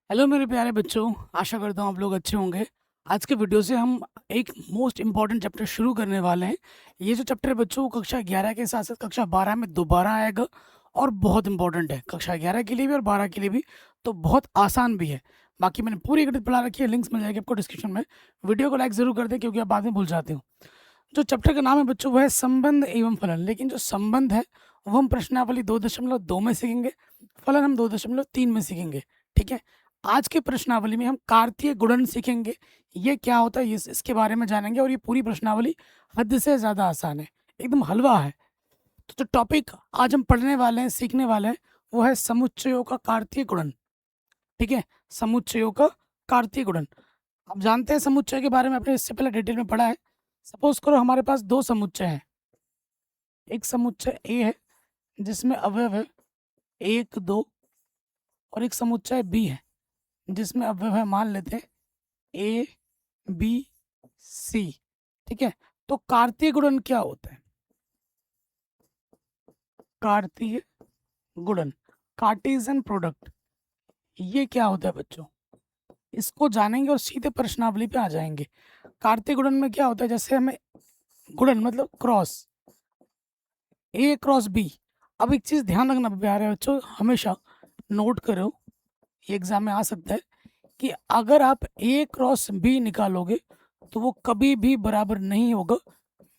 Hello मेरे प्यारे बच्चों, आशा करता हूँ आप लोग अच्छे होंगे। आज के वीडियो से हम एक मोस्ट इम्पॉर्टेंट चैप्टर शुरू करने वाले हैं। ये जो चैप्टर है बच्चों, वो कक्षा 11 के साथ साथ कक्षा 12 में दोबारा आएगा और बहुत इंपॉर्टेंट है, कक्षा 11 के लिए भी और 12 के लिए भी। तो बहुत आसान भी है। बाकी मैंने पूरी गणित पढ़ा रखी है, लिंक्स मिल जाएगी आपको डिस्क्रिप्शन में। वीडियो को लाइक ज़रूर कर दें क्योंकि आप बाद में भूल जाते हो। जो चैप्टर का नाम है बच्चों वो है संबंध एवं फलन, लेकिन जो संबंध है वो हम प्रश्नावली 2.2 में सीखेंगे, फलन हम 2.3 में सीखेंगे। ठीक है। आज के प्रश्नावली में हम कार्तीय गुणन सीखेंगे। ये क्या होता है इसके बारे में जानेंगे, और ये पूरी प्रश्नावली हद से ज़्यादा आसान है, एकदम हलवा है। तो जो टॉपिक आज हम पढ़ने वाले हैं, सीखने वाले हैं, वो है समुच्चयों का कार्तीय गुणन। ठीक है। समुच्चयों का कार्तीय गुणन। आप जानते हैं समुच्चय के बारे में, आपने इससे पहले डिटेल में पढ़ा है। सपोज करो हमारे पास दो समुच्चय हैं। एक समुच्चय ए है जिसमें अवयव है 1 2, और एक समुच्चय बी है जिसमें अवयव है, मान लेते हैं ए बी सी। ठीक है। तो कार्तीय गुणन क्या होता है? कार्तीय गुणन, कार्टेशियन प्रोडक्ट, ये क्या होता है बच्चों? इसको जानेंगे और सीधे प्रश्नावली पे आ जाएंगे। कार्तीय गुणन में क्या होता है, जैसे हमें गुणन मतलब क्रॉस, ए क्रॉस बी। अब एक चीज ध्यान रखना प्यारे बच्चों, हमेशा नोट करो, ये एग्जाम में आ सकता है कि अगर आप ए क्रॉस बी निकालोगे तो वो कभी भी बराबर नहीं होगा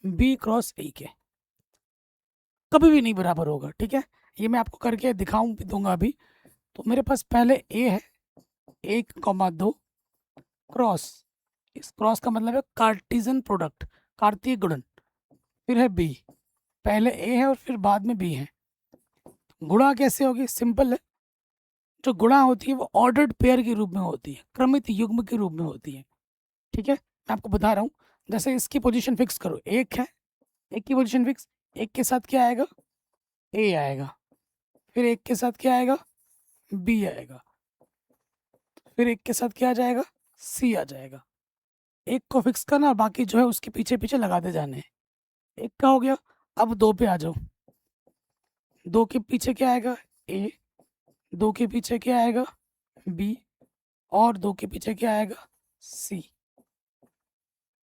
बी क्रॉस ए के, कभी भी नहीं बराबर होगा। ठीक है। ये मैं आपको करके दिखाऊं भी दूंगा अभी। तो मेरे पास पहले ए है 1,2 क्रॉस, इस क्रॉस का मतलब है कार्टेशियन प्रोडक्ट, कार्तीय गुणन। फिर है बी, पहले ए है और फिर बाद में बी है। गुणा कैसे होगी? सिंपल है। जो गुणा होती है वो ऑर्डर्ड पेयर के रूप में होती है, क्रमित युग्म के रूप में होती है। ठीक है। मैं आपको बता रहा हूँ, जैसे इसकी पोजीशन फिक्स करो, एक है, एक की पोजीशन फिक्स, एक के साथ क्या आएगा? ए आएगा। फिर एक के साथ क्या आएगा? बी आएगा। फिर एक के साथ क्या आ जाएगा? सी आ जाएगा। एक को फिक्स करना और बाकी जो है उसके पीछे पीछे लगाते जाने हैं। एक का हो गया। अब दो पे आ जाओ। दो के पीछे क्या आएगा? ए। दो के पीछे क्या आएगा? बी। और दो के पीछे क्या आएगा? सी।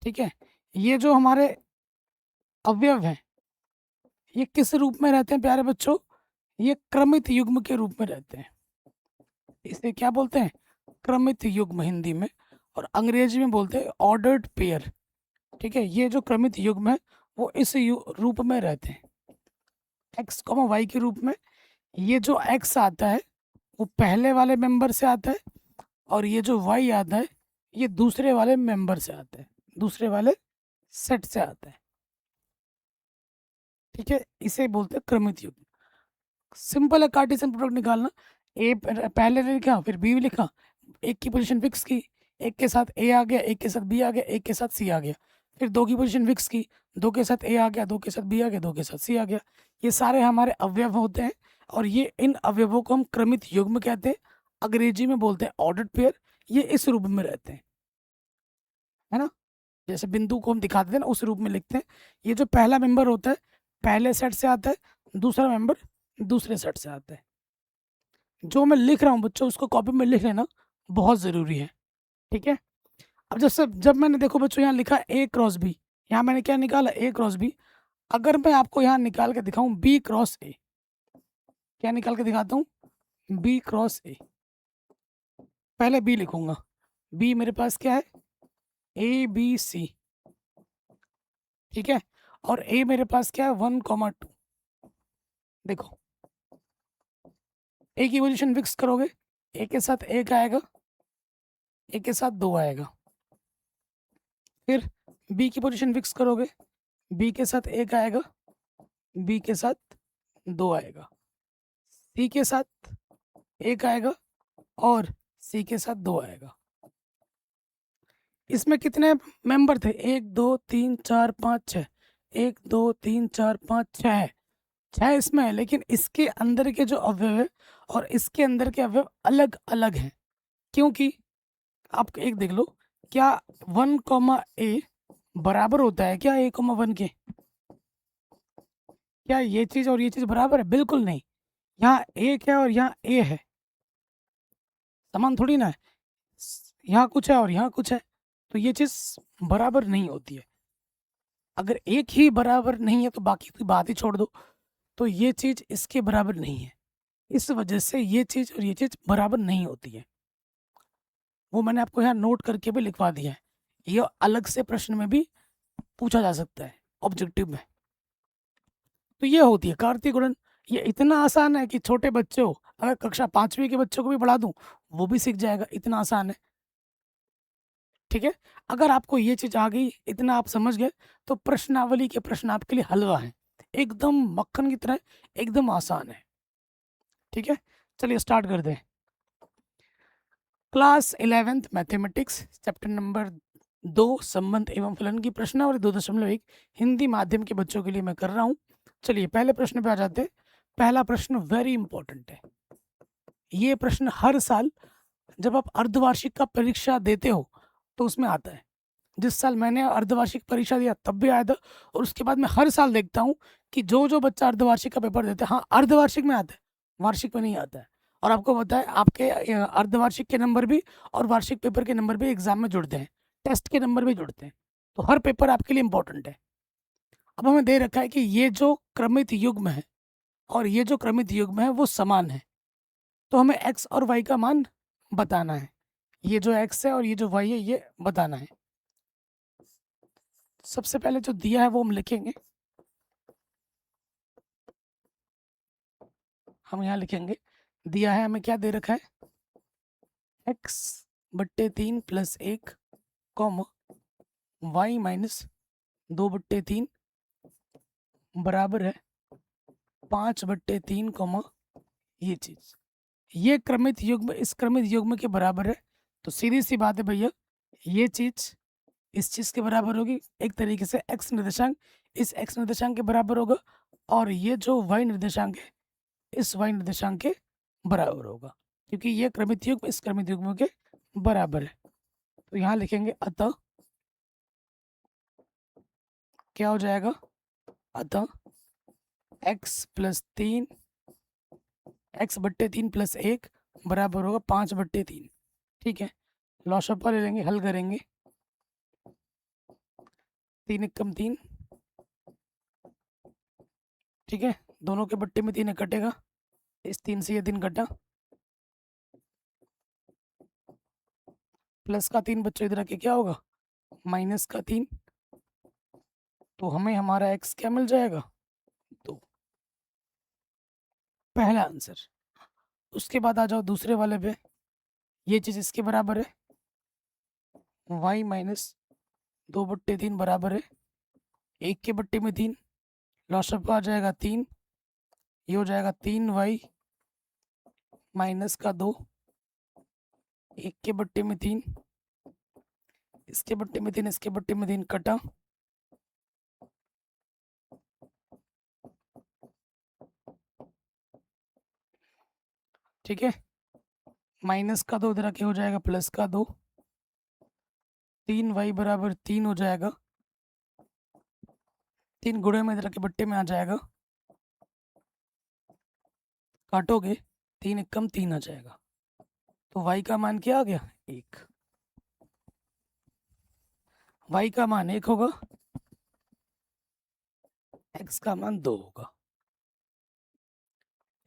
ठीक है। ये जो हमारे अवयव हैं, ये किस रूप में रहते हैं प्यारे बच्चों? ये क्रमित युग्म के रूप में रहते हैं। इसे क्या बोलते हैं? क्रमित युग्म हिंदी में, और अंग्रेजी में बोलते हैं ऑर्डर्ड पेयर। ठीक है। ये जो क्रमित युग्म है वो इस रूप में रहते हैं, एक्स कॉमा वाई के रूप में। ये जो एक्स आता है वो पहले वाले मेंबर से आता है, और ये जो वाई आता है ये दूसरे वाले मेंबर से आता है, दूसरे वाले सेट से आता है। ठीक है। इसे बोलते हैं क्रमित युग्म। सिंपल है कार्टेशियन प्रोडक्ट निकालना। ए पहले लिखा, फिर बी लिखा, एक की पोजीशन फिक्स की, एक के साथ ए आ गया, एक के साथ बी आ गया, एक के साथ सी आ गया। फिर दो की पोजीशन फिक्स की, दो के साथ ए आ गया, दो के साथ बी आ गया, दो के साथ सी आ गया। ये सारे हमारे अवयव होते हैं, और ये इन अवयवों को हम क्रमित युग्म कहते हैं। अंग्रेजी में बोलते हैं ऑर्डर्ड पेयर। ये इस रूप में रहते हैं, है ना? जैसे बिंदु को हम दिखाते थे ना, उस रूप में लिखते हैं। ये जो पहला मेंबर होता है पहले सेट से आता है, दूसरा मेंबर दूसरे सेट से आता है। जो मैं लिख रहा हूँ बच्चों उसको कॉपी में लिख लेना, बहुत ज़रूरी है। ठीक है। अब जब मैंने देखो बच्चों यहाँ लिखा ए क्रॉस बी, यहाँ मैंने क्या निकाला? ए क्रॉस बी। अगर मैं आपको यहाँ निकाल के दिखाऊं बी क्रॉस ए, क्या निकाल के दिखाता हूँ? B cross A. पहले बी लिखूंगा, बी मेरे पास क्या है? A B C. ठीक है। और ए मेरे पास क्या है? 1,2। देखो, ए की पोजीशन फिक्स करोगे, ए के साथ एक आएगा, ए के साथ दो आएगा। फिर बी की पोजीशन फिक्स करोगे, बी के साथ एक आएगा, बी के साथ दो आएगा। सी के साथ एक आएगा और सी के साथ दो आएगा। इसमें कितने मेंबर थे? 1 2 3 4 5 6। 1 2 3 4 5 6, 6 इसमें है, लेकिन इसके अंदर के जो अवयव है और इसके अंदर के अवयव अलग अलग हैं। क्योंकि आप एक देख लो, क्या 1 ए बराबर होता है क्या 1 1 के? क्या ये चीज और ये चीज बराबर है? बिल्कुल नहीं। यहाँ एक है और यहाँ ए है। समान थोड़ी ना है, यहाँ कुछ है और यहाँ कुछ है, तो ये चीज़ बराबर नहीं होती है। अगर एक ही बराबर नहीं है तो बाकी की बात ही छोड़ दो, तो ये चीज़ इसके बराबर नहीं है, इस वजह से ये चीज़ और ये चीज़ बराबर नहीं होती है। वो मैंने आपको यहाँ नोट करके भी लिखवा दिया है, ये अलग से प्रश्न में भी पूछा जा सकता है ऑब्जेक्टिव में। तो ये होती है कार्तीय गुणन। ये इतना आसान है कि छोटे बच्चे हो, अगर कक्षा 5वीं के बच्चों को भी पढ़ा दूं वो भी सीख जाएगा, इतना आसान है। ठीक है, अगर आपको ये चीज आ गई, इतना आप समझ गए, तो प्रश्नावली के प्रश्न आपके लिए हलवा है, एकदम मक्खन की तरह, एकदम आसान है। ठीक है, चलिए स्टार्ट कर दें। Class 11th mathematics chapter number 2 संबंध एवं फलन की प्रश्नावली 2.1 हिंदी माध्यम के बच्चों के लिए मैं कर रहा हूँ। चलिए पहले प्रश्न पे आ जाते हैं। पहला प्रश्न वेरी इंपॉर्टेंट है। ये प्रश्न हर साल जब आप अर्धवार्षिक का परीक्षा देते हो तो उसमें आता है। जिस साल मैंने अर्धवार्षिक परीक्षा दिया तब भी आया था, और उसके बाद मैं हर साल देखता हूँ कि जो जो बच्चा अर्धवार्षिक का पेपर देता है, हाँ अर्धवार्षिक में आता है, वार्षिक में नहीं आता है। और आपको पता है आपके अर्धवार्षिक के नंबर भी और वार्षिक पेपर के नंबर भी एग्जाम में जुड़ते हैं, टेस्ट के नंबर भी जुड़ते हैं, तो हर पेपर आपके लिए इंपॉर्टेंट है। अब हमें दे रखा है कि ये जो क्रमित युग्म है और ये जो क्रमित युग्म है वो समान है, तो हमें x और y का मान बताना है। ये जो x है और ये जो y है ये बताना है। सबसे पहले जो दिया है वो हम लिखेंगे, हम यहाँ लिखेंगे, दिया है हमें क्या दे रखा है, x/3 + 1 कॉमा y-2/3 बराबर है 5/3 कॉमा ये चीज, ये क्रमित युग्म इस क्रमित युग्म के बराबर है। तो सीधी सी बात है भैया, ये चीज इस चीज के बराबर होगी, एक तरीके से x निर्देशांक इस x निर्देशांक के बराबर होगा, और ये जो y निर्देशांक है इस y निर्देशांक के बराबर होगा, क्योंकि ये क्रमित युग्म इस क्रमित युग्म के बराबर है। तो यहाँ लिखेंगे अतः क्या हो जाएगा, अतः x/3 + 1 बराबर होगा 5/3। ठीक है, लॉसअपा ले लेंगे, हल करेंगे, 3 × 3, ठीक है, दोनों के बट्टे में 3 कटेगा, इस 3 से ये 3 कटा, प्लस का 3 बच्चों इधर आके क्या होगा, माइनस का 3, तो हमें हमारा x क्या मिल जाएगा, तो पहला आंसर। उसके बाद आ जाओ दूसरे वाले पे, ये चीज इसके बराबर है, y-2/3 बराबर है 1 के बट्टे में 3, लॉसअप आ जाएगा 3, ये हो जाएगा 3y -2, 1 के बट्टे में 3, इसके बट्टे में 3, इसके बट्टे में 3 कटा, ठीक है, -2 इधर आके हो जाएगा +2, 3y बराबर 3 हो जाएगा, 3 गुणे में इधर आके बट्टे में आ जाएगा, काटोगे 3 एकम 3 आ जाएगा, तो y का मान क्या आ गया, 1। y का मान 1 होगा, x का मान 2 होगा,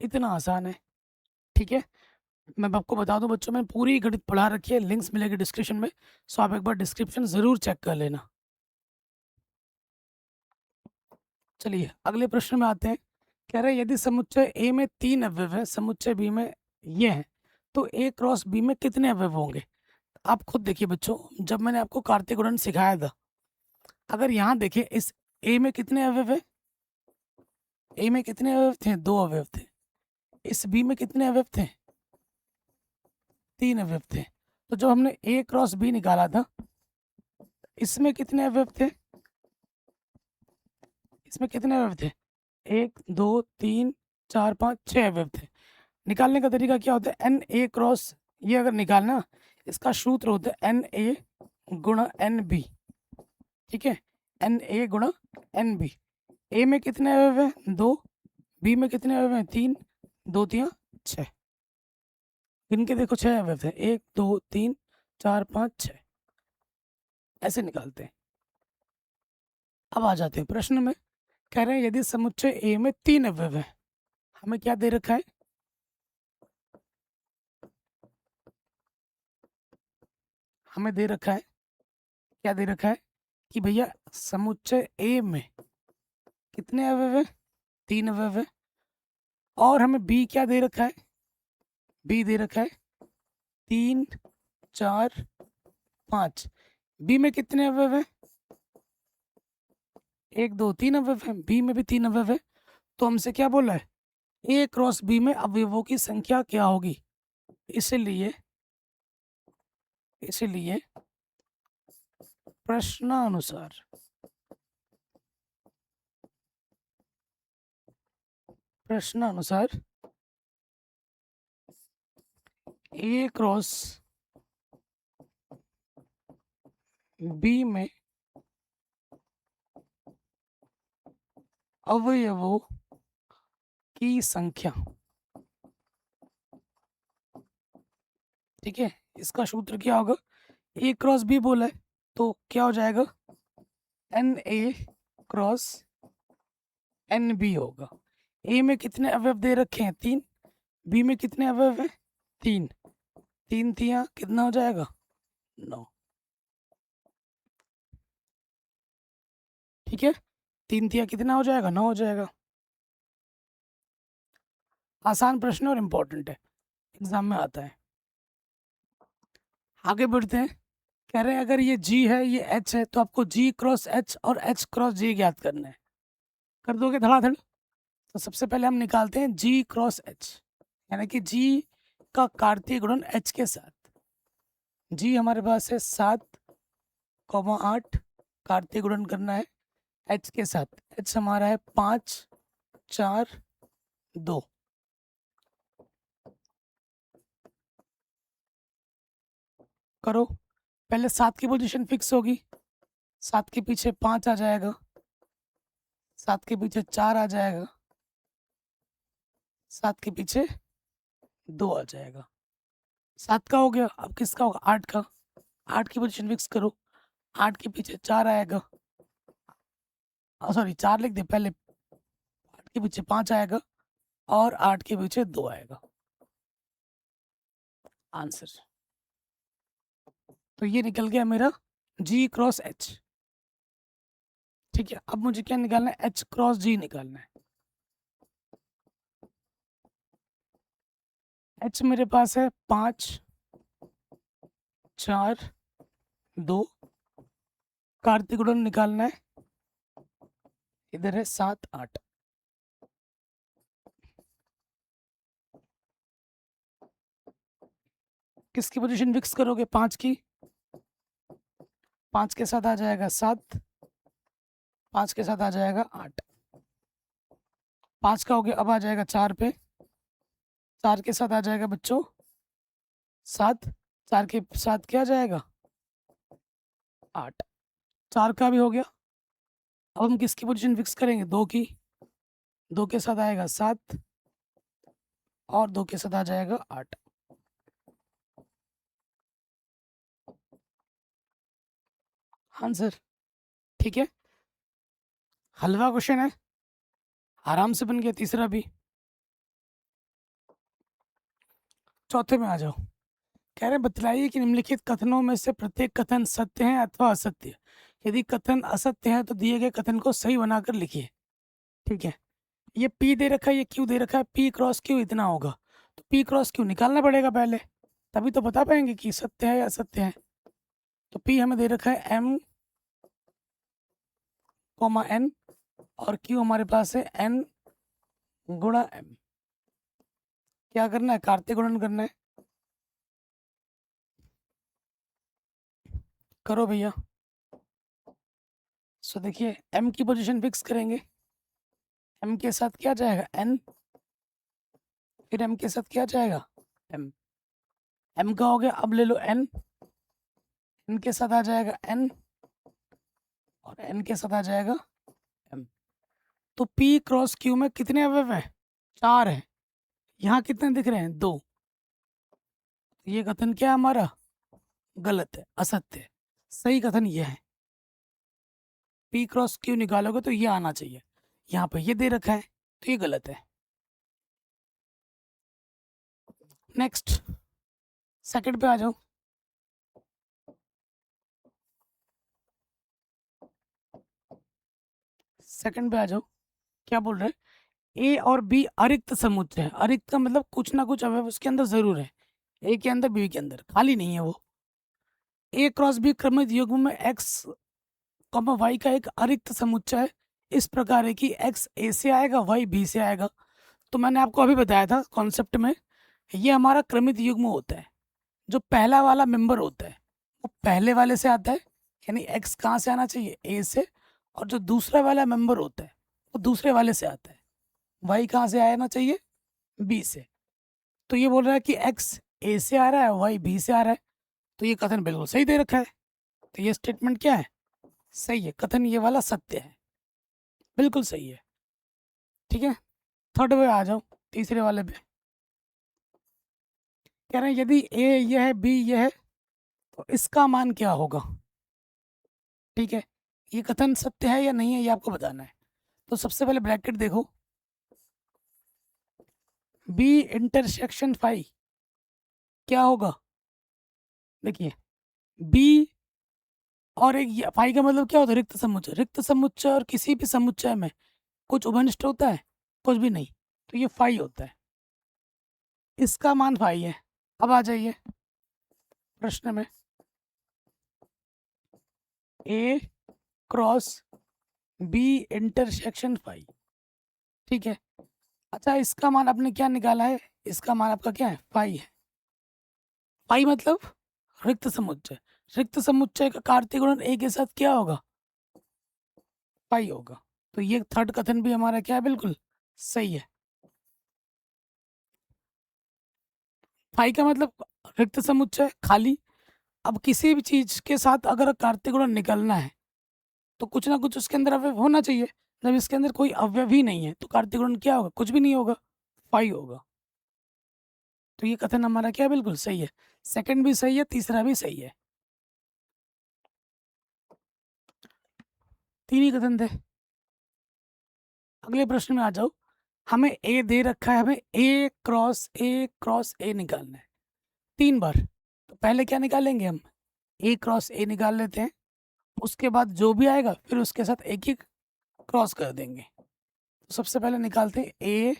इतना आसान है। ठीक है, मैं आपको बता दूं बच्चों, मैंने पूरी गणित पढ़ा रखी है, लिंक्स मिलेगी डिस्क्रिप्शन में, सो आप एक बार डिस्क्रिप्शन जरूर चेक कर लेना। चलिए अगले प्रश्न में आते हैं। कह रहे हैं यदि समुच्चय A में 3 अवयव है, समुच्चय B में ये है, तो A क्रॉस B में कितने अवयव होंगे। आप खुद देखिए बच्चों, जब मैंने आपको कार्तीय गुणन सिखाया था, अगर यहाँ देखें इस A में कितने अवयव है, A में कितने अवयव थे, 2 अवयव थे। इस B में कितने अवयव थे, 3 अवयव थे। तो जब हमने A क्रॉस B निकाला था, इसमें कितने अवयव थे, इसमें कितने अवयव थे, 1 2 3 4 5 6 अवयव थे। निकालने का तरीका क्या होता है, NA क्रॉस, ये अगर निकालना, इसका सूत्र होता है NA गुणा NB। ठीक है, NA गुणा NB। A में कितने अवयव हैं, 2, B में कितने अवयव हैं, 3, 2 3 6। इनके देखो 6 अवयव हैं, 1 2 3 4 5 6, ऐसे निकालते हैं। अब आ जाते हैं प्रश्न में, कह रहे हैं यदि समुच्चय ए में 3 अवयव हैं, हमें क्या दे रखा है, हमें दे रखा है, क्या दे रखा है कि भैया समुच्चय ए में कितने अवयव है, 3 अवयव है। और हमें बी क्या दे रखा है, बी दे रखा है 3 4 5। बी में कितने अवयव है, 1 2 3 अवयव है, बी में भी 3 अवयव है। तो हमसे क्या बोला है, ए क्रॉस बी में अवयवों की संख्या क्या होगी। इसलिए इसलिए प्रश्नानुसार प्रश्नानुसार ए क्रॉस बी में अवयवों की संख्या, ठीक है, इसका सूत्र क्या होगा, ए क्रॉस बी बोला है तो क्या हो जाएगा, n A cross n B होगा। ए में कितने अवयव दे रखे हैं, 3, बी में कितने अवयव हैं, 3, 3 3 कितना हो जाएगा, 9, ठीक है, 3 3 कितना हो जाएगा, 9 हो जाएगा। आसान प्रश्न और इम्पोर्टेंट है, एग्जाम में आता है। आगे बढ़ते हैं, कह रहे हैं अगर ये G है ये H है तो आपको G क्रॉस H और H क्रॉस G ज्ञात करना है। कर दोगे धड़ाधड़। तो सबसे पहले हम निकालते हैं G क्रॉस H, यानी कि G का कार्तीय गुणन H के साथ। G हमारे पास है 7,8, कार्तीय गुणन करना है H के साथ। H हमारा है 5 4 2। करो, पहले 7 की पोजीशन फिक्स होगी, 7 के पीछे 5 आ जाएगा, 7 के पीछे 4 आ जाएगा, 7 के पीछे 2 आ जाएगा। 7 का हो गया, अब किसका होगा, 8 का। 8 की पोजीशन फिक्स करो, 8 के पीछे 4 आएगा, सॉरी 4 लिख दे पहले, 8 के पीछे 5 आएगा और 8 के पीछे 2 आएगा। आंसर तो ये निकल गया मेरा G क्रॉस H। ठीक है, अब मुझे क्या निकालना है, H क्रॉस G निकालना है। H मेरे पास है 5 4 2, कार्तीय गुणन निकालना है, इधर है 7 8। किसकी पोजीशन फिक्स करोगे, 5 की, 5 के साथ आ जाएगा 7, 5 के साथ आ जाएगा 8, 5 का हो गया, अब आ जाएगा 4 पे, 4 के साथ आ जाएगा बच्चों 7, 4 के साथ क्या जाएगा 8, 4 का भी हो गया। अब हम किसकी पोजीशन फिक्स करेंगे, 2 की, 2 के साथ आएगा 7 और 2 के साथ आ जाएगा 8। आंसर ठीक है, हलवा क्वेश्चन है, आराम से बन गया। तीसरा भी, चौथे में आ जाओ। कह रहे बतलाइए कि निम्नलिखित कथनों में से प्रत्येक कथन सत्य है अथवा असत्य। यदि कथन असत्य है तो दिए गए कथन को सही बनाकर लिखिए। ठीक है, ये P दे रखा है, ये Q दे रखा है, P क्रॉस Q इतना होगा, तो P क्रॉस Q निकालना पड़ेगा पहले, तभी तो बता पाएंगे कि सत्य है या असत्य है। तो P हमें दे रखा है M, N और Q हमारे पास है N गुणा M। क्या करना है, कार्तीय गुणन करना है। करो भैया। सो देखिए, M की पोजीशन फिक्स करेंगे, M के साथ क्या जाएगा N, फिर M के साथ क्या जाएगा M, M का हो गया, अब ले लो N, N के साथ आ जाएगा N और N के साथ आ जाएगा M। तो P क्रॉस Q में कितने अवयव हैं, 4 हैं। यहाँ कितने दिख रहे हैं, 2। ये कथन क्या है हमारा? गलत है, असत्य है। सही कथन ये है। पी क्रॉस क्यू निकालोगे तो ये आना चाहिए, यहाँ पे ये दे रखा है तो ये गलत है। नेक्स्ट, सेकंड पे आ जाओ। सेकंड पे आ जाओ, क्या बोल रहे हैं? ए और बी अरिक्त समुच्चय है। अरिक्त का मतलब कुछ ना कुछ अवयव उसके अंदर जरूर है, ए के अंदर बी के अंदर, खाली नहीं है वो। ए क्रॉस बी क्रमित युग्म में एक्स कॉमा वाई का एक अरिक्त समुच्चय है, इस प्रकार है कि एक्स ए से आएगा, वाई बी से आएगा। तो मैंने आपको अभी बताया था कॉन्सेप्ट में, ये हमारा क्रमित युग्म होता है। जो पहला वाला मेंबर होता है वो पहले वाले से आता है, यानी एक्स कहाँ से आना चाहिए? ए से। और जो दूसरा वाला मेंबर होता है वो दूसरे वाले से आता है, वाई कहाँ से आना चाहिए? बी से। तो ये बोल रहा है कि एक्स ए से आ रहा है, वाई बी से आ रहा है, तो ये कथन बिल्कुल सही दे रखा है। तो ये स्टेटमेंट क्या है? सही है, कथन ये वाला सत्य है, बिल्कुल सही है। ठीक है, थर्ड पे आ जाओ, तीसरे वाले पे। कह रहे हैं यदि ए यह है, बी यह है, तो इसका मान क्या होगा? ठीक है, ये कथन सत्य है या नहीं है ये आपको बताना है। तो सबसे पहले ब्रैकेट देखो, बी इंटरसेक्शन फाई क्या होगा? देखिए, बी और एक फाई का मतलब क्या होता है? रिक्त समुच्चय। रिक्त समुच्चय और किसी भी समुच्चय में कुछ उभयनिष्ठ होता है? कुछ भी नहीं, तो ये फाई होता है, इसका मान फाई है। अब आ जाइए प्रश्न में, ए क्रॉस बी इंटरसेक्शन फाई, ठीक है। अच्छा, इसका मान आपने क्या निकाला है? इसका मान आपका क्या है? फाई है। फाई मतलब रिक्त समुच्चय। रिक्त समुच्चय का कार्तीय गुणन ए के साथ क्या होगा? फाई होगा। तो ये थर्ड कथन भी हमारा क्या है? बिल्कुल सही है। फाई का मतलब रिक्त समुच्चय, खाली। अब किसी भी चीज के साथ अगर कार्तीय गुणन निकलना है तो कुछ ना कुछ उसके अंदर अवयव होना चाहिए। जब इसके अंदर कोई अवयव ही नहीं है तो कार्तीय गुणन क्या होगा? कुछ भी नहीं होगा, फाई होगा। तो ये कथन हमारा क्या है? बिल्कुल सही है। सेकंड भी सही है, तीसरा भी सही है, तीन ही कथन थे। अगले प्रश्न में आ जाओ। हमें ए दे रखा है, हमें ए क्रॉस ए निकालना है 3 बार। तो पहले क्या निकालेंगे हम? ए क्रॉस ए निकाल लेते हैं, उसके बाद जो भी आएगा फिर उसके साथ एक ही क्रॉस कर देंगे। तो सबसे पहले निकालते हैं ए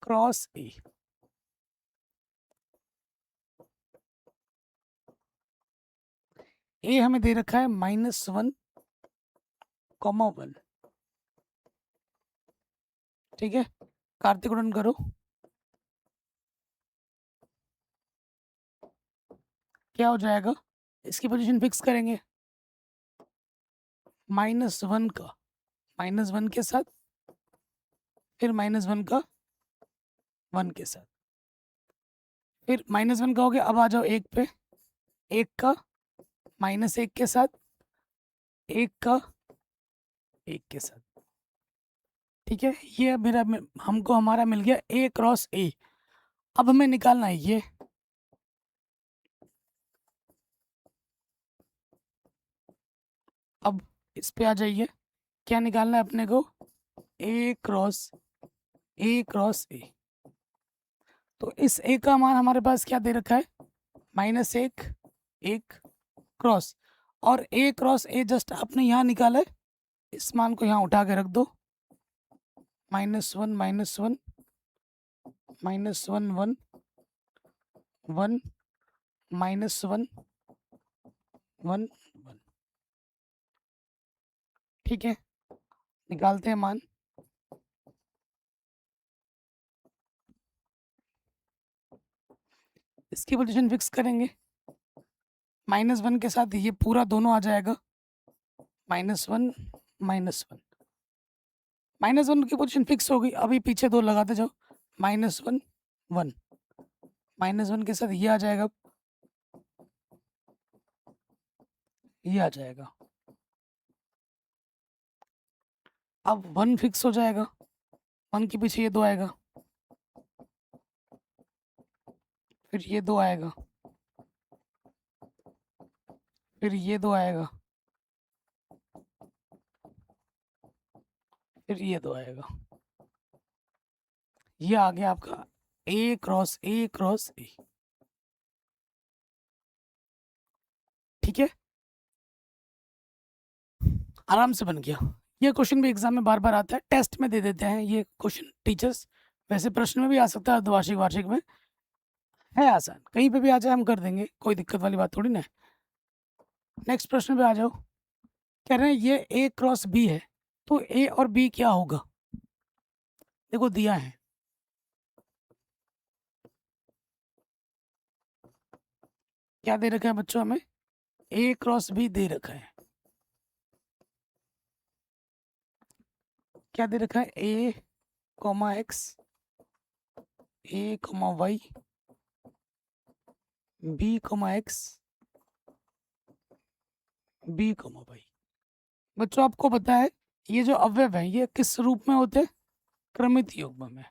क्रॉस ए। ए हमें दे रखा है -1, 1, ठीक है। कार्तीय गुणन करो, क्या हो जाएगा? इसकी पोजीशन फिक्स करेंगे, -1 का -1 के साथ, फिर -1 का 1 के साथ, फिर -1 का हो गया। अब आ जाओ एक पे, एक का -1 के साथ, एक का 1 के साथ, ठीक है। ये मेरा हमको हमारा मिल गया ए क्रॉस ए। अब हमें निकालना है ये, अब इस पे आ जाइए, क्या निकालना है अपने को? ए क्रॉस ए। तो इस ए का मान हमारे पास क्या दे रखा है? -1, 1 क्रॉस, और ए क्रॉस ए जस्ट आपने यहाँ निकाला है, इस मान को यहाँ उठा के रख दो, -1, -1, -1, 1, 1, -1, 1, 1, ठीक है। निकालते हैं मान, इसकी पोजीशन फिक्स करेंगे, -1 के साथ ये पूरा दोनों आ जाएगा, -1, -1, -1 की पोजीशन फिक्स हो गई। अभी पीछे 2 लगाते जाओ, -1, 1, -1 के साथ ये आ जाएगा, ये आ जाएगा। अब 1 फिक्स हो जाएगा, 1 के पीछे ये 2 आएगा, फिर ये 2 आएगा, फिर ये 2 आएगा, फिर ये 2 आएगा। ये आ गया आपका ए क्रॉस ए क्रॉस ए। ठीक है, आराम से बन गया। ये क्वेश्चन भी एग्जाम में बार बार आता है, टेस्ट में दे देते हैं ये क्वेश्चन टीचर्स। वैसे प्रश्न में भी आ सकता है, अर्धवार्षिक वार्षिक में है आसान, कहीं पे भी आ जाए हम कर देंगे, कोई दिक्कत वाली बात थोड़ी ना है। नेक्स्ट प्रश्न पे आ जाओ। कह रहे हैं ये ए क्रॉस बी है, तो ए और बी क्या होगा? देखो दिया है, क्या दे रखा है बच्चों हमें? ए क्रॉस बी दे रखा है। क्या दे रखा है? A comma X, A comma Y, B comma X, B comma Y. बच्चों आपको पता है ये जो अवयव है ये किस रूप में होते हैं? क्रमित युग्म में,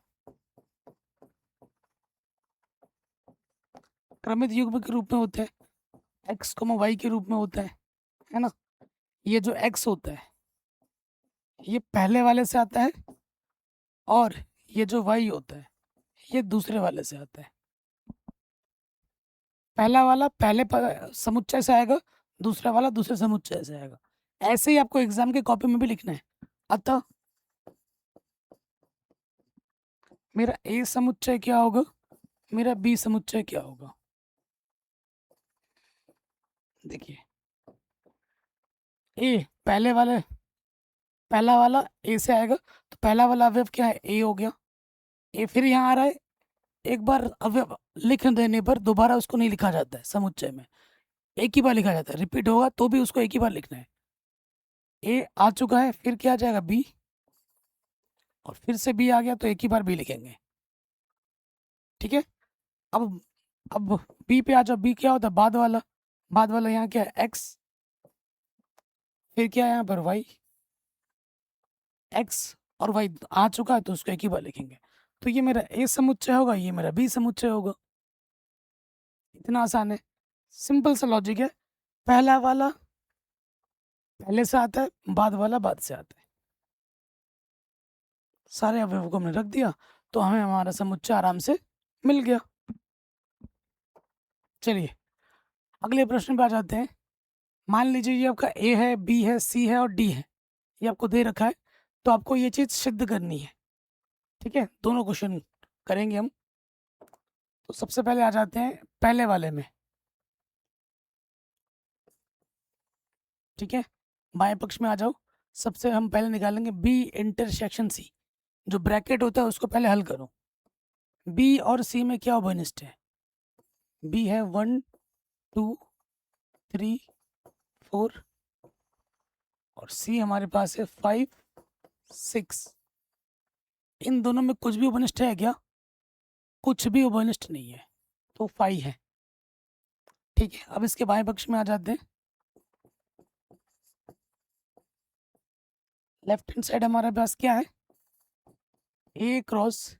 क्रमित युग्म के रूप में होते हैं, एक्स कॉमा वाई के रूप में होता है ना। ये जो एक्स होता है ये पहले वाले से आता है, और ये जो वाई होता है ये दूसरे वाले से आता है। पहला वाला पहले समुच्चय से आएगा, दूसरा वाला दूसरे समुच्चय से आएगा। ऐसे ही आपको एग्जाम के कॉपी में भी लिखना है। अतः मेरा ए समुच्चय क्या होगा, मेरा बी समुच्चय क्या होगा? देखिए ए पहले वाले, पहला वाला ए से आएगा, तो पहला वाला अवयव क्या है? ए हो गया। ए फिर यहाँ आ रहा है, एक बार अवयव लिख देने पर दोबारा उसको नहीं लिखा जाता है समुच्चय में, एक ही बार लिखा जाता है। रिपीट होगा तो भी उसको एक ही बार लिखना है। ए आ चुका है, फिर क्या आ जाएगा? बी, और फिर से बी आ गया तो एक ही बार बी लिखेंगे। ठीक है, अब बी पे आ जाओ। बी क्या होता है? बाद वाला, बाद वाला यहाँ क्या है? एक्स, फिर क्या है यहाँ पर? वाई। एक्स और वाई आ चुका है तो उसको एक ही बार लिखेंगे। तो ये मेरा ए समुच्चय होगा, ये मेरा बी समुच्चय होगा। इतना आसान है, सिंपल सा लॉजिक है। पहला वाला पहले से आता है, बाद वाला बाद से आता है। सारे अवयवों को हमने रख दिया तो हमें हमारा समुच्चय आराम से मिल गया। चलिए अगले प्रश्न पे आ जाते हैं। मान लीजिए ये आपका ए है, बी है, सी है और डी है, ये आपको दे रखा है, तो आपको ये चीज़ सिद्ध करनी है। ठीक है, दोनों क्वेश्चन करेंगे हम। तो सबसे पहले आ जाते हैं पहले वाले में। ठीक है, बाएं पक्ष में आ जाओ। सबसे हम पहले निकालेंगे बी इंटरसेक्शन सी। जो ब्रैकेट होता है उसको पहले हल करो। बी और सी में क्या उभयनिष्ठ है? बी है 1 2 3 4, और सी हमारे पास है 5 6। इन दोनों में कुछ भी उभयनिष्ठ है क्या? कुछ भी उभयनिष्ठ नहीं है, तो 5 है। ठीक है, अब इसके बाएं पक्ष में आ जाते हैं। लेफ्ट हैंड साइड हमारे पास क्या है? ए क्रॉस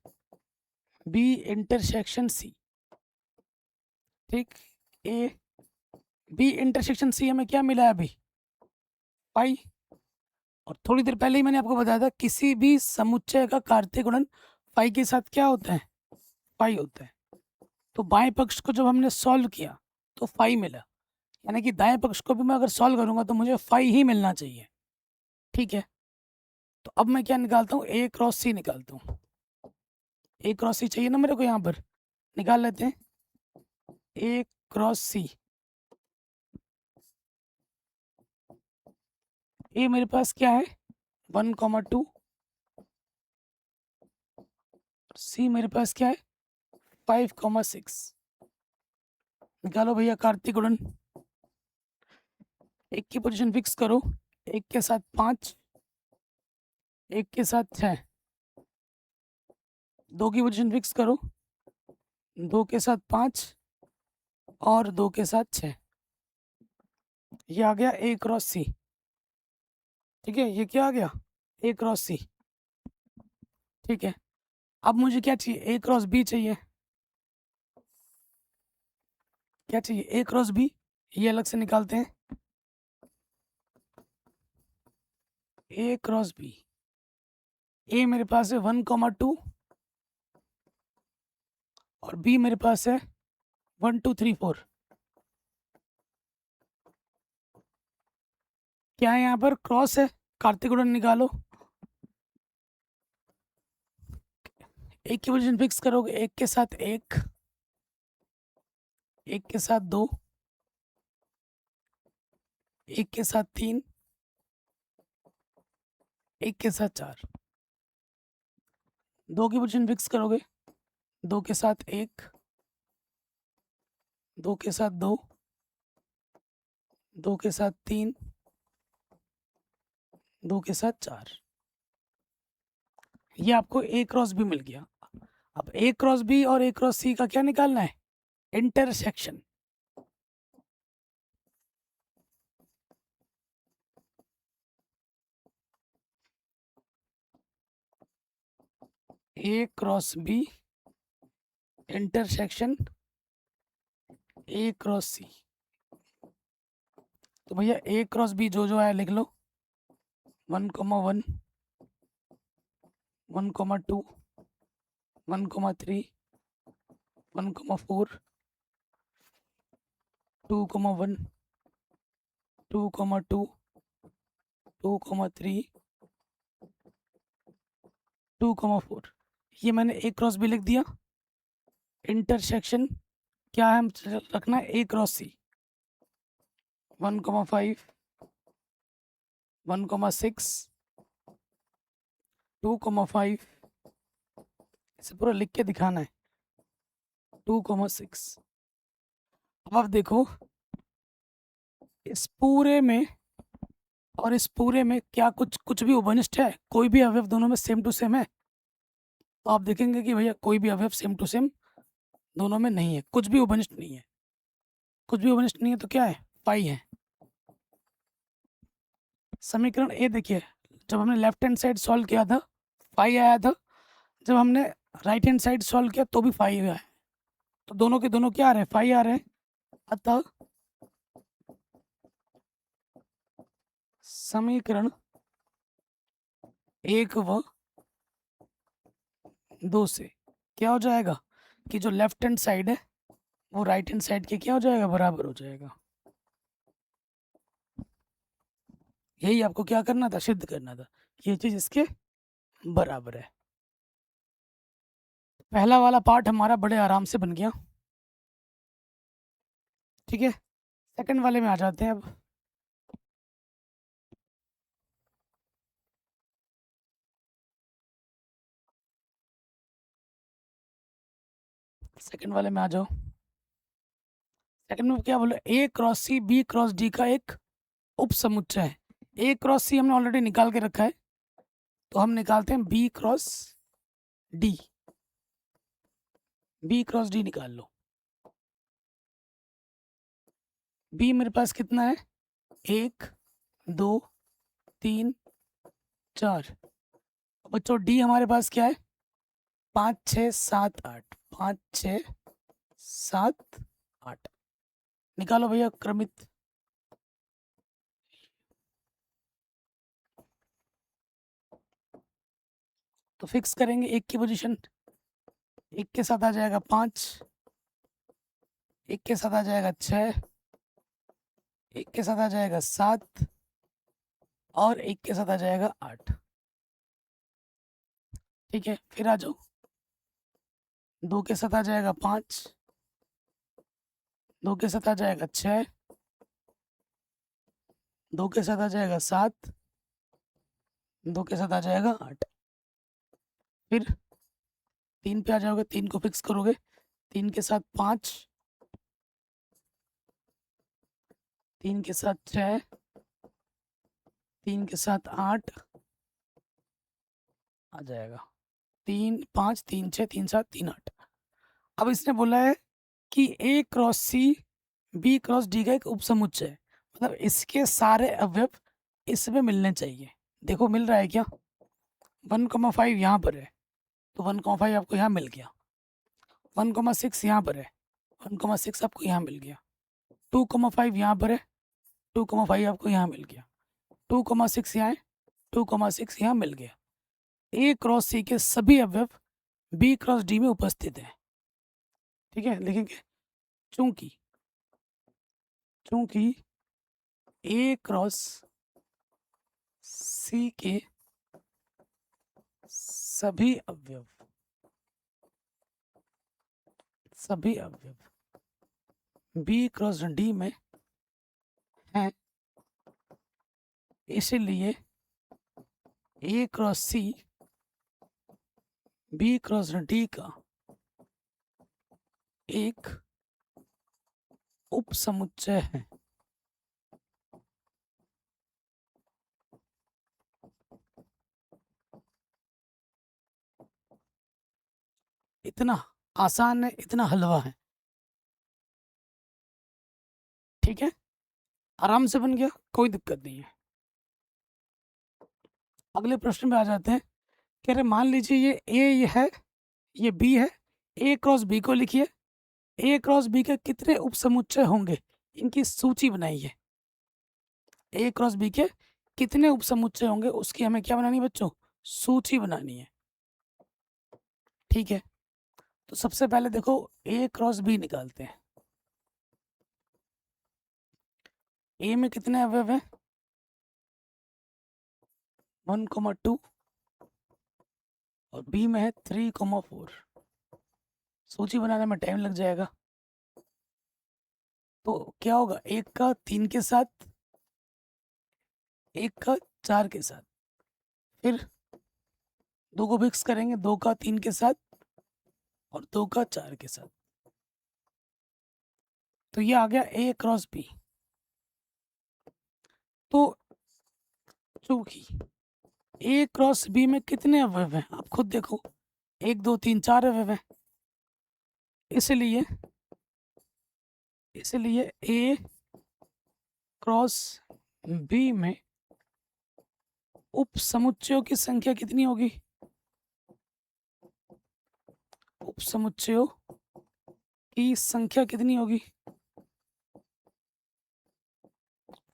बी इंटरसेक्शन सी। ठीक, ए बी इंटरसेक्शन सी हमें क्या मिला है अभी? पाई। और थोड़ी देर पहले ही मैंने आपको बताया था किसी भी समुच्चय का कार्तीय गुणन पाई के साथ क्या होता है? पाई होता है। तो बाएं पक्ष को जब हमने सॉल्व किया तो फाई मिला, यानी कि दाएं पक्ष को भी मैं अगर सॉल्व करूंगा तो मुझे फाई ही मिलना चाहिए। ठीक है, तो अब मैं क्या निकालता हूँ? ए क्रॉस सी निकालता हूँ। ए क्रॉस सी चाहिए ना मेरे को, यहाँ पर निकाल लेते हैं। ए क्रॉस सी, ए मेरे पास क्या है? 1,2। सी मेरे पास क्या है? 5,6। निकालो भैया कार्तिक गुणन। एक की पोजीशन फिक्स करो, एक के साथ 5, एक के साथ 6। दो की पोजीशन फिक्स करो, 2 के साथ 5 और 2 के साथ 6। ये आ गया ए क्रॉस सी। ठीक है, ये क्या आ गया? ए क्रॉस सी। ठीक है, अब मुझे क्या चाहिए? ए क्रॉस बी चाहिए। क्या चाहिए, ए क्रॉस बी, ये अलग से निकालते हैं। ए क्रॉस बी, ए मेरे पास है 1,2 और बी मेरे पास है 1 2 3 4। क्या है यहाँ पर, क्रॉस है, कार्तिक गुणन निकालो। एक की पोजीशन फिक्स करोगे, एक के साथ एक, एक के साथ दो, एक के साथ तीन, एक के साथ चार। दो की पोजीशन फिक्स करोगे, दो के साथ एक, दो के साथ दो, दो के साथ तीन, दो के साथ चार। ये आपको ए क्रॉस बी मिल गया। अब ए क्रॉस बी और ए क्रॉस सी का क्या निकालना है, intersection. A cross B intersection A cross C. तो भैया ए क्रॉस बी जो जो है लिख लो, 1,1, 1,2, 1,3, 1,4, 2,1, 2,2, 2,3, 2,4। ये मैंने ए क्रॉस बी लिख दिया। इंटरसेक्शन क्या है, हम रखना है ए क्रॉस सी, 1,5, 1,6, 2,5, इसे पूरा लिख के दिखाना है, 2,6। अब आप देखो इस पूरे में और इस पूरे में क्या कुछ भी उभयनिष्ठ है, कोई भी अवयव दोनों में सेम टू सेम है? तो आप देखेंगे कि भैया कोई भी अवयव सेम टू सेम दोनों में नहीं है, कुछ भी उभयनिष्ठ नहीं है। कुछ भी उभयनिष्ठ नहीं है तो क्या है, पाई है। समीकरण ए देखिए, जब हमने लेफ्ट हैंड साइड सॉल्व किया था पाई आया था, जब हमने राइट हैंड साइड सॉल्व किया तो भी पाई आया है। तो दोनों के दोनों क्या आ रहे हैं, पाई आ रहे हैं। अतः समीकरण 1 व 2 से क्या हो जाएगा कि जो लेफ्ट हैंड साइड है वो राइट हैंड साइड के क्या हो जाएगा, बराबर हो जाएगा। यही आपको क्या करना था, सिद्ध करना था, ये चीज इसके बराबर है। पहला वाला पार्ट हमारा बड़े आराम से बन गया। ठीक है, सेकंड वाले में आ जाते हैं अब। सेकंड वाले में आ जाओ। सेकंड में क्या बोला, A cross C B cross D का एक उप समुच्चय है। ए क्रॉस सी हमने ऑलरेडी निकाल के रखा है, तो हम निकालते हैं B cross D. B cross D निकाल लो। बी मेरे पास कितना है, 1 2 3 4। बच्चों डी हमारे पास क्या है, 5 6 7 8, 5 6 7 8। निकालो भैया क्रमित। तो फिक्स करेंगे एक की पोजीशन, एक के साथ आ जाएगा 5, एक के साथ आ जाएगा 6, एक के साथ आ जाएगा 7 और एक के साथ आ जाएगा 8। ठीक है, फिर आ जाओ। 2 के साथ आ जाएगा 5, 2 के साथ आ जाएगा 6, 2 के साथ आ जाएगा 7, 2 के साथ आ जाएगा 8। फिर 3 पे आ जाओगे, 3 को फिक्स करोगे, 3 के साथ 5, 3 के साथ 6, 3 के साथ 8 आ जाएगा। 3 5 3 6 3 7 3 8। अब इसने बोला है कि A cross C B cross D का एक उपसमुच्चय है, मतलब इसके सारे अवयव इसमें मिलने चाहिए। देखो मिल रहा है क्या, 1,5 यहाँ पर है, तो 1,5 आपको यहाँ मिल गया। 1,6 यहाँ पर है, 1,6 आपको यहाँ मिल गया, 2,5 यहाँ पर है, 2,5 आपको यहाँ मिल गया, 2,6 यहाँ है, 2,6 यहाँ मिल गया। ए क्रॉस सी के सभी अवयव बी क्रॉस डी में उपस्थित हैं। ठीक है, लिखेंगे चूंकि ए क्रॉस सी के सभी अवयव बी क्रॉस डी में हैं, इसलिए A cross C B cross D का एक उपसमुच्चय है। इतना आसान है, इतना हलवा है। ठीक है, आराम से बन गया, कोई दिक्कत नहीं है। अगले प्रश्न में आ जाते हैं। कह रहे मान लीजिए ये ए है, ये बी है, ए क्रॉस बी को लिखिए। ए क्रॉस बी के कितने उपसमुच्चय होंगे, इनकी सूची बनाइए। ए क्रॉस बी के कितने उपसमुच्चय होंगे उसकी हमें क्या बनानी है बच्चों, सूची बनानी है। ठीक है, तो सबसे पहले देखो ए क्रॉस बी निकालते हैं। ए में कितने अवयव हैं, 1,2 और बी में है 3,4। सूची बनाने में टाइम लग जाएगा, तो क्या होगा, एक का 3 के साथ, एक का 4 के साथ, फिर 2 को मिक्स करेंगे, 2 का 3 के साथ और 2 का 4 के साथ, तो ये आ गया ए क्रॉस बी। तो चूंकि ए क्रॉस बी में कितने अवयव हैं आप खुद देखो, 1 2 3 4 अवयव हैं, इसलिए ए क्रॉस बी में उपसमुच्चयों की संख्या कितनी होगी, उपसमुच्चयों की संख्या कितनी होगी,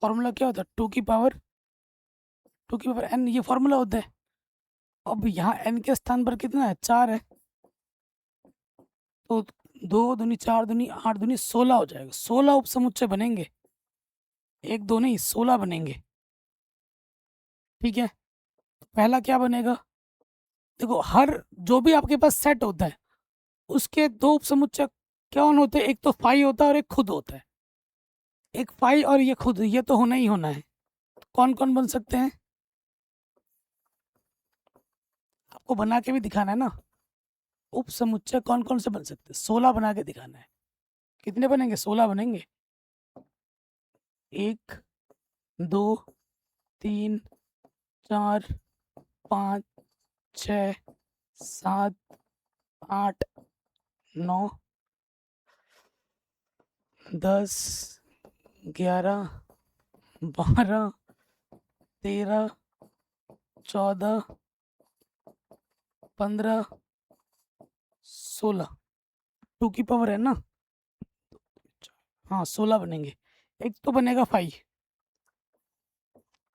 फॉर्मूला क्या होता है, 2 की पावर n, ये फॉर्मूला होता है। अब यहाँ n के स्थान पर कितना है, 4 है, तो 2 दूनी 4 दूनी 8 दूनी 16 हो जाएगा। 16 उपसमुच्चय बनेंगे, 1 2 नहीं 16 बनेंगे। ठीक है, पहला क्या बनेगा, देखो हर जो भी आपके पास सेट होता है उसके 2 उपसमुच्चय कौन होते हैं, एक तो फाई होता है और एक खुद होता है। एक फाई और ये खुद, ये तो होना ही होना है। कौन कौन बन सकते हैं, आपको बना के भी दिखाना है ना, उपसमुच्चय कौन कौन से बन सकते हैं, 16 बना के दिखाना है। कितने बनेंगे, 16 बनेंगे। 1 2 3 4 5 6 7 8 9 10 11 12 13 14 15 16, 2 की पावर है ना, हाँ 16 बनेंगे। एक तो बनेगा फाई,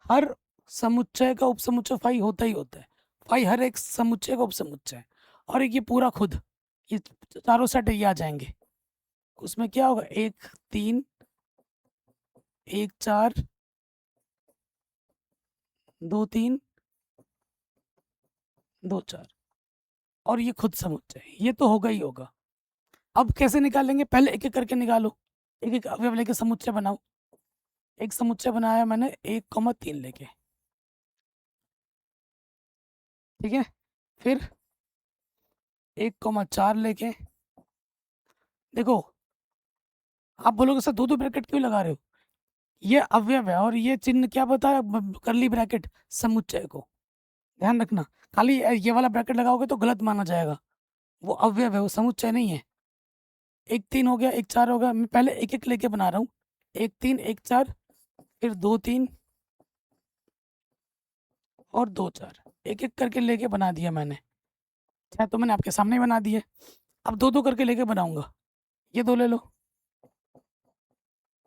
हर समुच्चय का उपसमुच्चय फाई होता ही होता है, फाई हर एक समुच्चय का उपसमुच्चय है। और एक ये पूरा खुद, ये चारों सेट ये आ जाएंगे। उसमें क्या होगा, 1 3 1 4 2 3 2 4, और ये खुद समुच्चय, ये तो होगा ही होगा। अब कैसे निकालेंगे, पहले एक एक करके निकालो, एक एक अवयव लेके समुच्चय बनाओ। एक समुच्चय बनाया मैंने 1,3 लेके। ठीक है, फिर 1,4 लेके। देखो आप बोलोगे सर 2 ब्रैकेट क्यों लगा रहे हो, ये अवयव है और ये चिन्ह क्या बता रहा है, करली ब्रैकेट समुच्चय को, ध्यान रखना। खाली ये वाला ब्रैकेट लगाओगे तो गलत माना जाएगा, वो अवयव है, वो समुच्चय नहीं है। 1 3 हो गया, 1 4 हो गया, मैं पहले एक एक लेके बना रहा हूँ। 1 3 1 4, फिर 2 3 और 2 4, एक एक करके लेके बना दिया मैंने। चाहे तो मैंने आपके सामने ही बना दिए, अब 2 2 करके लेके बनाऊंगा। ये दो ले लो,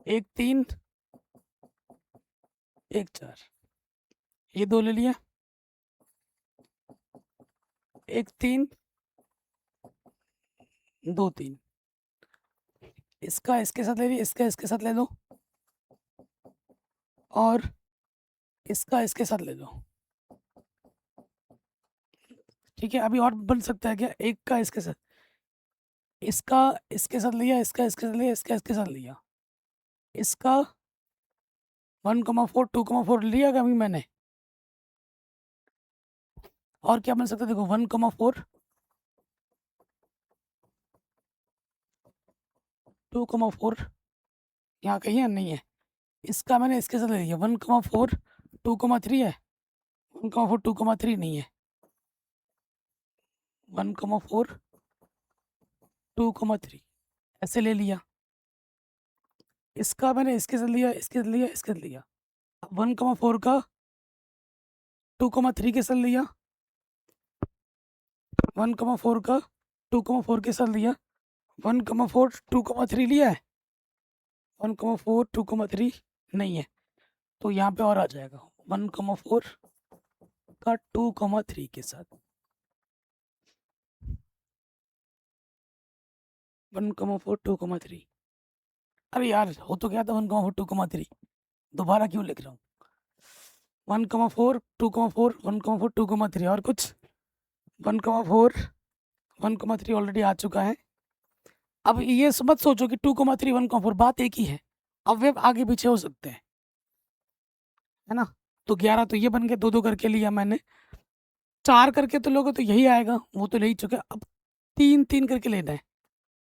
1 3 1 4, ये दो ले लिया, 1 3 2 3, इसका इसके साथ ले लिया, इसका इसके साथ ले लो, और इसका इसके साथ ले लो। ठीक है, अभी और बन सकता है क्या? एक का इसके साथ, इसका इसके साथ लिया, इसका इसके साथ लिया, इसका इसके साथ लिया, इसका 1,4 2,4 लिया कभी मैंने। और क्या बन सकता है? देखो 1,4 2,4 यहाँ कहीं है, नहीं है। इसका मैंने इसके साथ ले लिया, 1,4 2,3 है, 1,4 2,3 नहीं है, 1,4 2,3 ऐसे ले लिया। इसका मैंने इसके साथ लिया, इसके साथ लिया, इसके साथ लिया। 1,4 का 2,3 के साथ लिया, 1,4 का 2,4 के साथ लिया, 1,4 2,3 लिया है, 1,4 2,3 नहीं है, तो यहाँ पे और आ जाएगा 1,4 का 2,3 के साथ, 1,4 2,3। अरे यार हो तो गया था 1,4 2,3, दोबारा क्यों लिख रहा हूँ? 1,4 2,4 1,4 2,3 और कुछ 1,4 1,3 ऑलरेडी आ चुका है। अब ये मत सोचो कि 2,3 1,4 बात एक ही है, अब वे आगे पीछे हो सकते हैं, है ना। तो 11 तो ये बन गए, 2 2 करके लिया मैंने, 4 करके तो लोगे तो यही आएगा, वो तो ले ही चुके। अब 3 3 करके लेना है।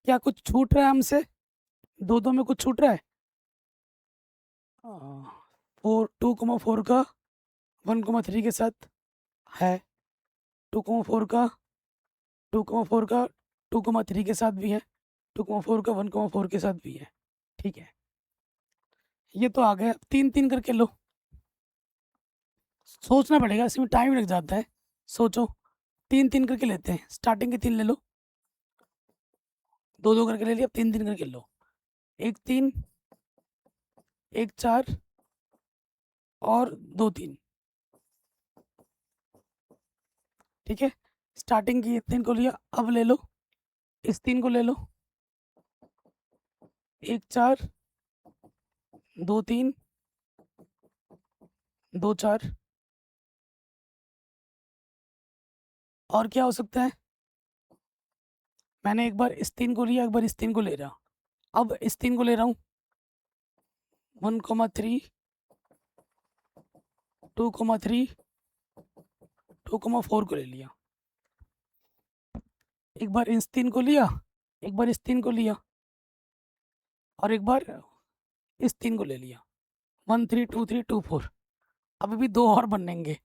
क्या कुछ छूट रहा है हमसे? 2 2 में कुछ छूट रहा है? 2,4 का 1,3 के साथ है, 2,4 का 2,4 का 2,3 के साथ भी है, 2,4 का 1,4 के साथ भी है। ठीक है, ये तो आ गया। 3 3 करके लो, सोचना पड़ेगा, इसमें टाइम लग जाता है, सोचो। 3 3 करके लेते हैं, स्टार्टिंग के 3 ले लो, 2 2 करके ले लिया, 3 3 करके लो, 1 3 1 4 और 2 3। ठीक है, स्टार्टिंग की 3 को लिया, अब ले लो इस 3 को ले लो, 1 4 2 3 2 4। और क्या हो सकता है? मैंने एक बार इस 3 को लिया, एक बार इस 3 को ले रहा, अब इस 3 को ले रहा हूँ, 1,3 2,3 2,4 को ले लिया, एक बार इस 3 को लिया, एक बार इस 3 को लिया, और एक बार इस 3 को ले लिया, 1 3 2 3 2 4। अभी भी 2 और बनेंगे,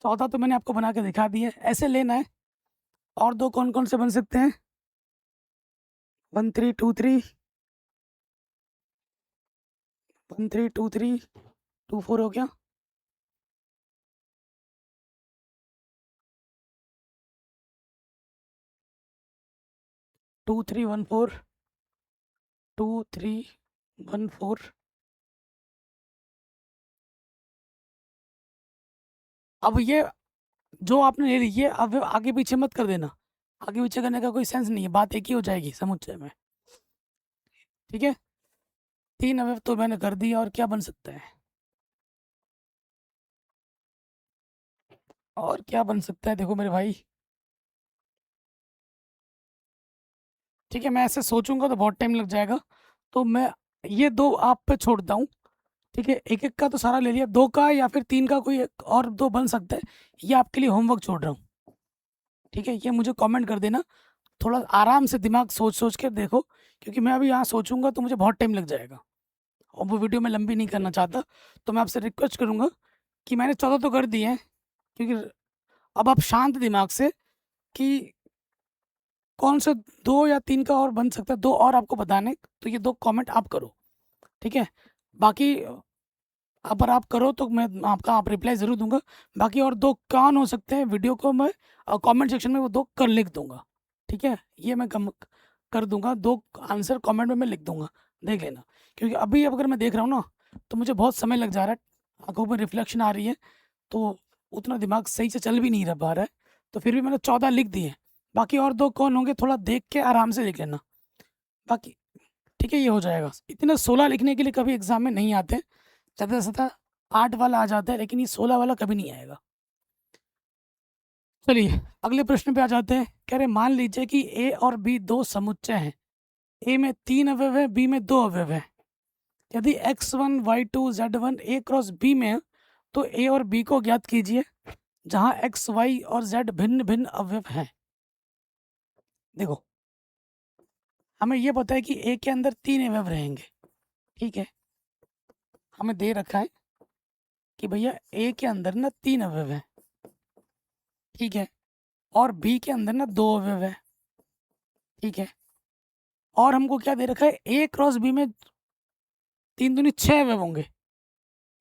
14 तो मैंने आपको बना के दिखा दिया, ऐसे लेना है। और 2 कौन कौन से बन सकते हैं? 1 3 2 3 1 3 2 3 2 4 हो गया, 2 3 1 4 2 3 1 4। अब ये जो आपने ले ली, ये अब आगे पीछे मत कर देना, आगे पीछे करने का कोई सेंस नहीं है, बात एक ही हो जाएगी समुच्चय में। ठीक है, 3 अवयव तो मैंने कर दिया, और क्या बन सकता है? और क्या बन सकता है? देखो मेरे भाई, ठीक है, मैं ऐसे सोचूंगा तो बहुत टाइम लग जाएगा, तो मैं ये 2 आप पे छोड़ता हूँ। ठीक है, एक एक का तो सारा ले लिया, 2 का या फिर 3 का कोई एक और 2 बन सकता है, ये आपके लिए होमवर्क छोड़ रहा हूँ। ठीक है, ये मुझे कमेंट कर देना, थोड़ा आराम से दिमाग सोच सोच के देखो, क्योंकि मैं अभी यहाँ सोचूंगा तो मुझे बहुत टाइम लग जाएगा, और वो वीडियो मैं लंबी नहीं करना चाहता। तो मैं आपसे रिक्वेस्ट करूँगा कि मैंने 14 तो कर दिए हैं, क्योंकि अब आप शांत दिमाग से कि कौन से 2 या 3 का और बन सकता है, 2 और आपको बताने, तो ये 2 कमेंट आप करो। ठीक है, बाकी अगर आप करो तो मैं आपका आप रिप्लाई ज़रूर दूंगा। बाकी और 2 कौन हो सकते हैं, वीडियो को मैं कमेंट सेक्शन में वो 2 कर लिख दूंगा। ठीक है, ये मैं कम कर दूंगा, 2 आंसर कमेंट में मैं लिख दूंगा, देख लेना। क्योंकि अभी अगर मैं देख रहा हूँ ना, तो मुझे बहुत समय लग जा रहा है, आंखों पर रिफ्लेक्शन आ रही है, तो उतना दिमाग सही से चल भी नहीं रह पा रहा है। तो फिर भी मैंने 14 लिख दिए, बाकी और 2 कौन होंगे थोड़ा देख के आराम से लिख लेना, बाकी ठीक है, ये हो जाएगा। इतने 16 लिखने के लिए कभी एग्जाम में नहीं आते, ज़्यादा से ज़्यादा 8 वाला आ जाता है, लेकिन ये 16 वाला कभी नहीं आएगा। चलिए अगले प्रश्न पे आ जाते हैं। कह रहे मान लीजिए कि ए और बी 2 समुच्चय हैं, ए में 3 अवयव है, बी में 2 अवयव है। यदि x1 y2 z1 a cross b में है, तो ए और बी को ज्ञात कीजिए जहां x y और z भिन्न भिन्न अवयव हैं। देखो हमें ये पता है कि ए के अंदर 3 अवयव रहेंगे, ठीक है, हमें दे रखा है कि भैया ए के अंदर ना 3 अवयव है, ठीक है, और बी के अंदर ना 2 अवयव है, ठीक है, और हमको क्या दे रखा है, ए क्रॉस बी में 3 दूनी 6 अवयव होंगे,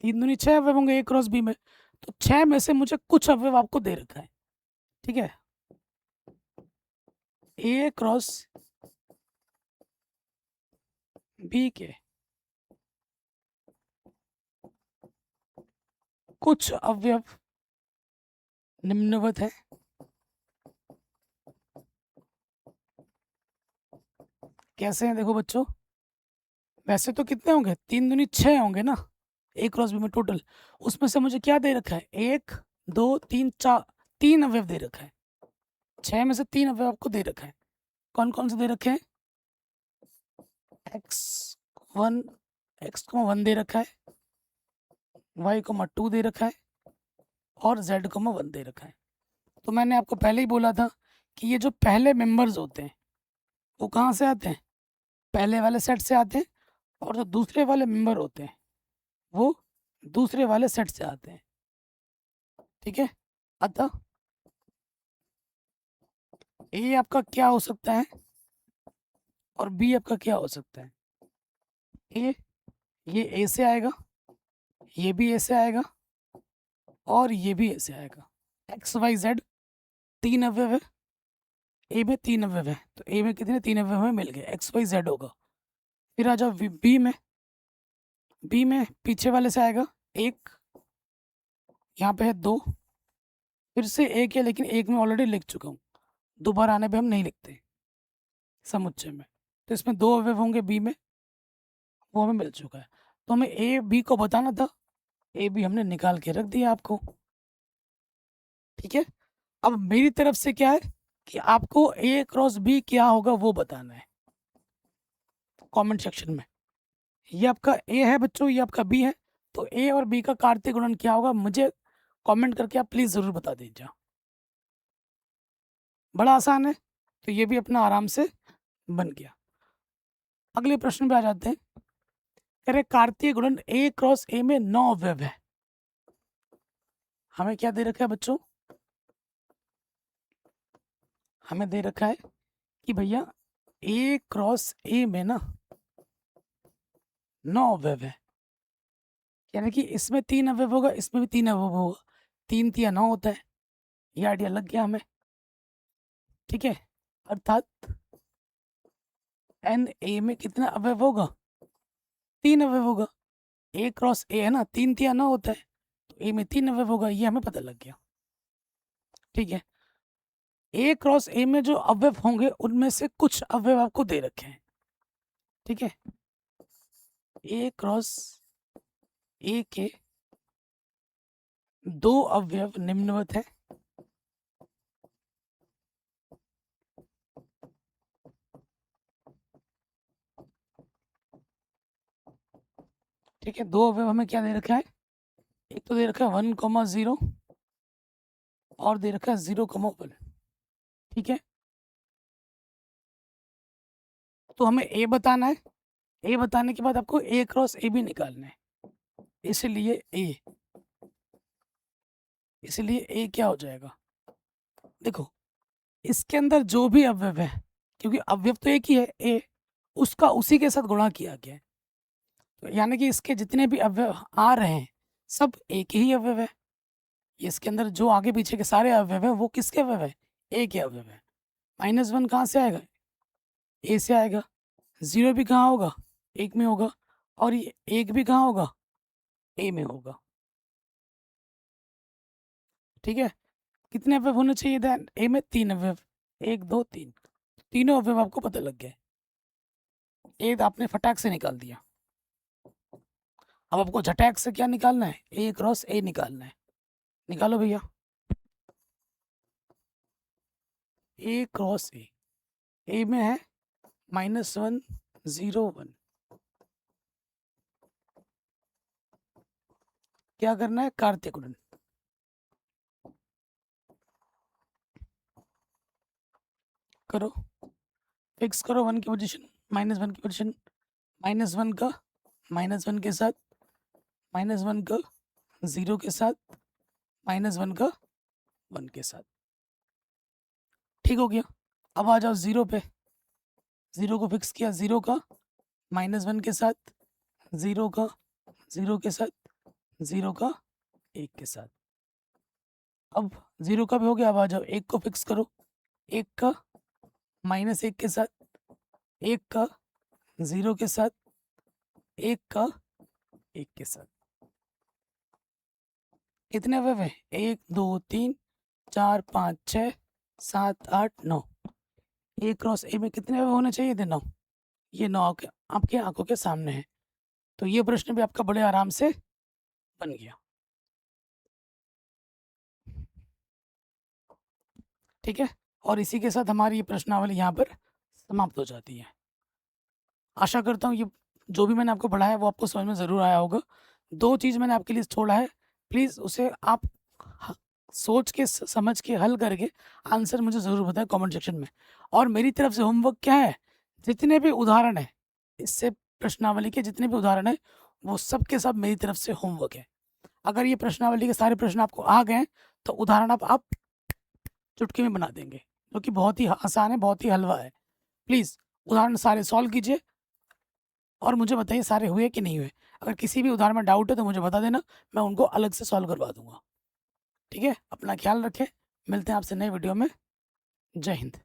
3 दूनी 6 अवयव होंगे ए क्रॉस बी में, तो 6 में से मुझे कुछ अवयव आपको दे रखा है, ठीक है, ए क्रॉस बी के कुछ अवयव निम्नवत है। कैसे हैं देखो बच्चों, वैसे तो कितने होंगे, 3 दूनी 6 होंगे ना ए क्रॉस बी में टोटल, उसमें से मुझे क्या दे रखा है, 1 2 3 4, 3 अवयव दे रखा है, 6 में से 3 अवयव आपको दे रखा है। कौन कौन से दे रखे हैं, x1 x1 दे रखा है, y2 दे रखा है, और z1 दे रखा है। तो मैंने आपको पहले ही बोला था कि ये जो पहले मेंबर्स होते हैं वो कहाँ से आते हैं, पहले वाले सेट से आते हैं, और जो दूसरे वाले मेंबर होते हैं वो दूसरे वाले सेट से आते हैं, ठीक है। अतः ए आपका क्या हो सकता है और बी आपका क्या हो सकता है, ए ये ए से आएगा, ये भी ए से आएगा, और ये भी ए से आएगा। एक्स वाई जेड 3 अवयव है, ए में 3 अवयव है, तो ए में कितने 3 अवयव में मिल गए, एक्स वाई जेड होगा। फिर आ जाओ बी में, बी में पीछे वाले से आएगा 1, यहाँ पे है 2, फिर से 1 है, लेकिन 1 में ऑलरेडी लिख चुका हूँ, दोबारा आने पे हम नहीं लिखते समुच्चय में, तो इसमें 2 अवयव होंगे बी में, वो हमें मिल चुका है। तो हमें ए बी को बताना था, ए बी हमने निकाल के रख दिया आपको, ठीक है। अब मेरी तरफ से क्या है कि आपको ए क्रॉस बी क्या होगा वो बताना है कमेंट सेक्शन में। ये आपका ए है बच्चों, ये आपका बी है, तो ए और बी का कार्तीय गुणन क्या होगा मुझे कमेंट करके आप प्लीज जरूर बता दीजिए। बड़ा आसान है, तो ये भी अपना आराम से बन गया। अगले प्रश्न पे आ जाते हैं। कह रहे कार्तीय गुणन ए क्रॉस ए में 9 अवयव है। हमें क्या दे रखा है बच्चों, हमें दे रखा है कि भैया ए क्रॉस ए में ना 9 अवयव है, यानी कि इसमें 3 अवयव होगा, इसमें भी 3 अवयव होगा, 3 3 9 होता है, ये आइडिया लग गया हमें, ठीक है। अर्थात एन ए में कितना अवयव होगा, 3 अवयव होगा, ए क्रॉस ए है ना, 3 3 9 होता है, तो ए में 3 अवयव होगा, ये हमें पता लग गया, ठीक है। ए क्रॉस ए में जो अवयव होंगे उनमें से कुछ अवयव आपको दे रखे हैं, ठीक है। ए क्रॉस ए के 2 अवयव निम्नवत है, ठीक है। 2 अवयव हमें क्या दे रखा है, एक तो दे रखा है 1,0 और दे रखा है 0,1, ठीक है। तो हमें ए बताना है, ए बताने के बाद आपको ए क्रॉस ए भी निकालना है, इसलिए ए क्या हो जाएगा, देखो इसके अंदर जो भी अवयव है, क्योंकि अवयव तो एक ही है ए, उसका उसी के साथ गुणा किया गया है, तो यानी कि इसके जितने भी अवयव आ रहे हैं सब एक ही अवयव है। इसके अंदर जो आगे पीछे के सारे अवयव है वो किसके अवयव है, ए के अवयव है। -1 कहाँ से आएगा, ए से आएगा, 0 भी कहाँ होगा, 1 में होगा, और ये 1 भी कहाँ होगा, ए में होगा। ठीक है, कितने अवयव होने चाहिए ध्यान, ए में 3 अवयव, 1 2 3, तीनों अवयव आपको पता लग गए, ए आपने फटाक से निकाल दिया। अब आपको झटाक से क्या निकालना है, ए क्रॉस ए निकालना है, निकालो भैया। ए क्रॉस ए में है -1 0 1, क्या करना है, कार्तीय गुणन। करो, फिक्स करो 1 की पोजीशन, -1 की पोजीशन, -1 का -1 के साथ, -1 का 0 के साथ, -1 का 1 के साथ। ठीक हो गया। अब आ जाओ 0 पे, 0 को फिक्स किया, 0 का -1 के साथ, 0 का 0 के साथ, 0 का 1 के साथ। अब 0 का भी हो गया, अब आ जाओ 1 को फिक्स करो, 1 का -1 के साथ, 1 का 0 के साथ, 1 का 1 के साथ। कितने अवयव है, 1 2 3 4 5 6 7 8 9। ए क्रॉस ए में कितने अवयव होने चाहिए थे, 9। ये 9 आपके आंखों के सामने है। तो ये प्रश्न भी आपका बड़े आराम से बन गया। ठीक है, और इसी के साथ हमारी ये प्रश्नावली यहाँ पर समाप्त हो जाती है। आशा करता हूँ ये जो भी मैंने आपको पढ़ाया वो आपको समझ में ज़रूर आया होगा। 2 चीज़ मैंने आपके लिए छोड़ा है, प्लीज़ उसे आप सोच के समझ के हल करके आंसर मुझे ज़रूर बताएं कमेंट सेक्शन में। और मेरी तरफ से होमवर्क क्या है, जितने भी उदाहरण है इससे प्रश्नावली के जितने भी उदाहरण है वो सब के सब मेरी तरफ से होमवर्क है। अगर ये प्रश्नावली के सारे प्रश्न आपको आ गए तो उदाहरण आप चुटकी में बना देंगे, जो कि बहुत ही आसान है, बहुत ही हलवा है। प्लीज़ उदाहरण सारे सॉल्व कीजिए और मुझे बताइए सारे हुए कि नहीं हुए। अगर किसी भी उदाहरण में डाउट है तो मुझे बता देना, मैं उनको अलग से सॉल्व करवा दूंगा। ठीक है, अपना ख्याल रखें, मिलते हैं आपसे नए वीडियो में। जय हिंद।